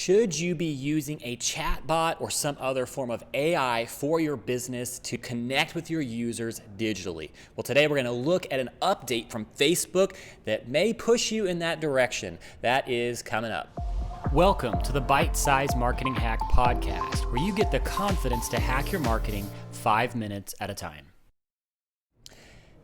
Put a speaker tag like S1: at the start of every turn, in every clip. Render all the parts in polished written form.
S1: Should you be using a chatbot or some other form of AI for your business to connect with your users digitally? Well, today we're going to look at an update from Facebook that may push you in that direction. That is coming up. Welcome to the Bite-Size Marketing Hack Podcast, where you get the confidence to hack your marketing 5 minutes at a time.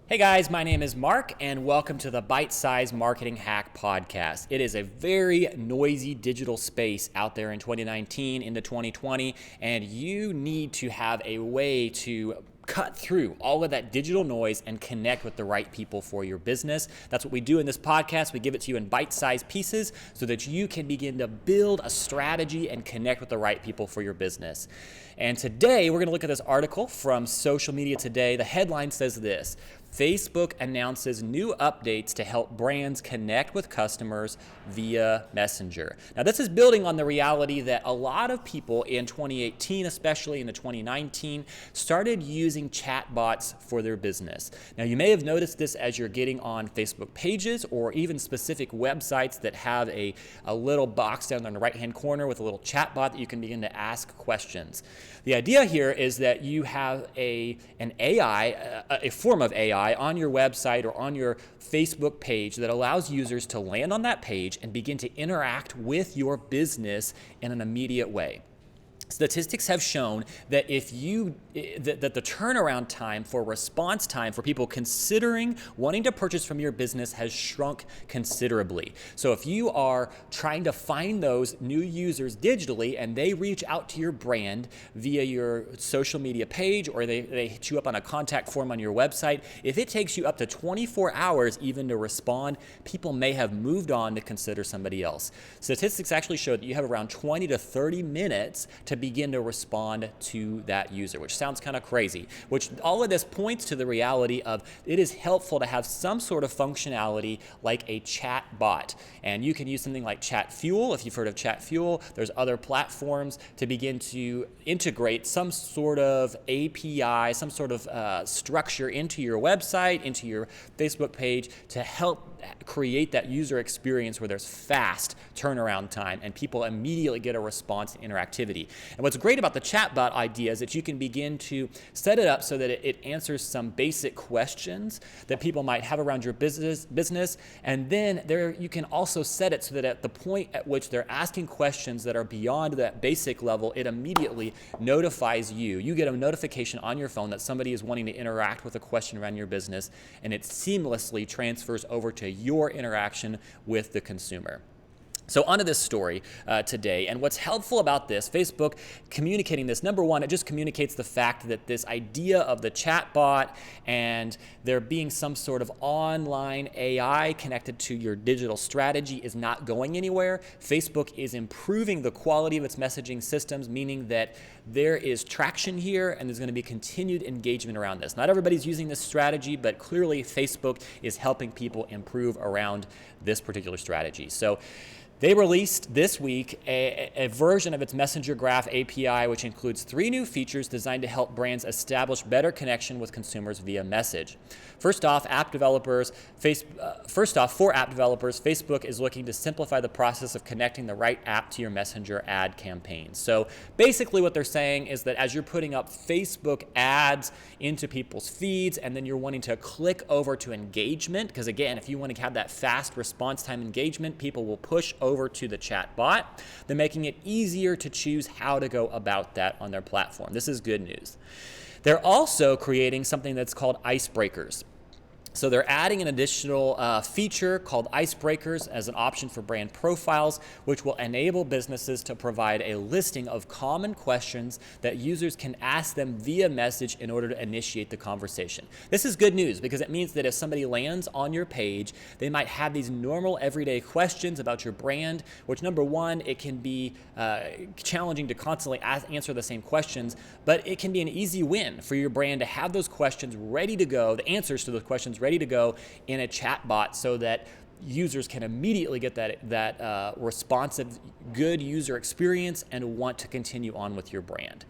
S1: Hey guys, my name is Mark, and welcome to the Bite-Size Marketing Hack Podcast. It is a very noisy digital space out there in 2019 into 2020, and you need to have a way to cut through all of that digital noise and connect with the right people for your business. That's what we do in this podcast. We give it to you in bite-sized pieces so that you can begin to build a strategy and connect with the right people for your business. And today we're going to look at this article from Social Media Today. The headline says this: Facebook announces new updates to help brands connect with customers via Messenger. Now, this is building on the reality that a lot of people in 2018, especially into 2019, started using chatbots for their business. Now, you may have noticed this as you're getting on Facebook pages or even specific websites that have a little box down in the right-hand corner with a little chatbot that you can begin to ask questions. The idea here is that you have a form of AI on your website or on your Facebook page that allows users to land on that page and begin to interact with your business in an immediate way. Statistics have shown that that the turnaround time for response time for people considering wanting to purchase from your business has shrunk considerably. So if you are trying to find those new users digitally and they reach out to your brand via your social media page or they hit you up on a contact form on your website, if it takes you up to 24 hours even to respond, people may have moved on to consider somebody else. Statistics actually show that you have around 20 to 30 minutes to begin to respond to that user, which sounds kind of crazy, which all of this points to the reality of it is helpful to have some sort of functionality like a chat bot. And you can use something like Chat Fuel. If you've heard of Chat Fuel, there's other platforms to begin to integrate some sort of API, some sort of structure into your website, into your Facebook page to help create that user experience where there's fast turnaround time and people immediately get a response and interactivity. And what's great about the chatbot idea is that you can begin to set it up so that it answers some basic questions that people might have around your business, and then you can also set it so that at the point at which they're asking questions that are beyond that basic level, it immediately notifies you. You get a notification on your phone that somebody is wanting to interact with a question around your business, and it seamlessly transfers over to your interaction with the consumer. So onto this story today, and what's helpful about this, Facebook communicating this, number one, it just communicates the fact that this idea of the chatbot and there being some sort of online AI connected to your digital strategy is not going anywhere. Facebook is improving the quality of its messaging systems, meaning that there is traction here and there's going to be continued engagement around this. Not everybody's using this strategy, but clearly Facebook is helping people improve around this particular strategy. So they released this week a version of its Messenger Graph API, which includes 3 new features designed to help brands establish better connection with consumers via message. First off, for app developers, Facebook is looking to simplify the process of connecting the right app to your Messenger ad campaigns. So basically what they're saying is that as you're putting up Facebook ads into people's feeds and then you're wanting to click over to engagement, because again, if you want to have that fast response time engagement, people will push over to the chat bot. They're making it easier to choose how to go about that on their platform. This is good news. They're also creating something that's called Icebreakers. So they're adding an additional feature called Icebreakers as an option for brand profiles, which will enable businesses to provide a listing of common questions that users can ask them via message in order to initiate the conversation. This is good news because it means that if somebody lands on your page, they might have these normal everyday questions about your brand, which number one, it can be challenging to constantly answer the same questions, but it can be an easy win for your brand to have those questions ready to go, the answers to those questions ready to go in a chat bot so that users can immediately get that responsive, good user experience and want to continue on with your brand.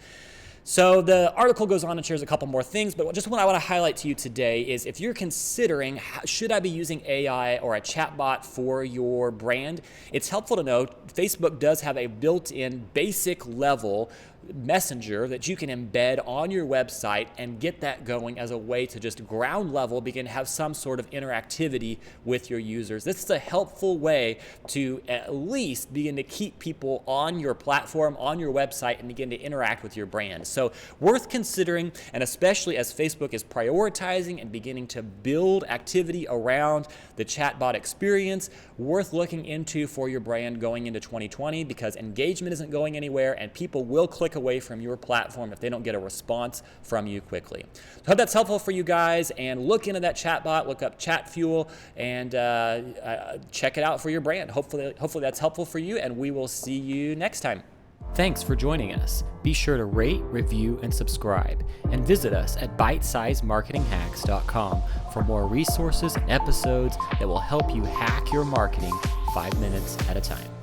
S1: So the article goes on and shares a couple more things, but just what I want to highlight to you today is if you're considering, should I be using AI or a chatbot for your brand, it's helpful to know Facebook does have a built-in basic level messenger that you can embed on your website and get that going as a way to just ground level begin to have some sort of interactivity with your users. This is a helpful way to at least begin to keep people on your platform, on your website, and begin to interact with your brand. So worth considering, and especially as Facebook is prioritizing and beginning to build activity around the chatbot experience, worth looking into for your brand going into 2020, because engagement isn't going anywhere and people will click away from your platform if they don't get a response from you quickly. So I hope that's helpful for you guys, and look into that chatbot, look up Chat Fuel, and check it out for your brand. Hopefully that's helpful for you, and we will see you next time. Thanks for joining us. Be sure to rate, review, and subscribe, and visit us at bitesizemarketinghacks.com for more resources and episodes that will help you hack your marketing 5 minutes at a time.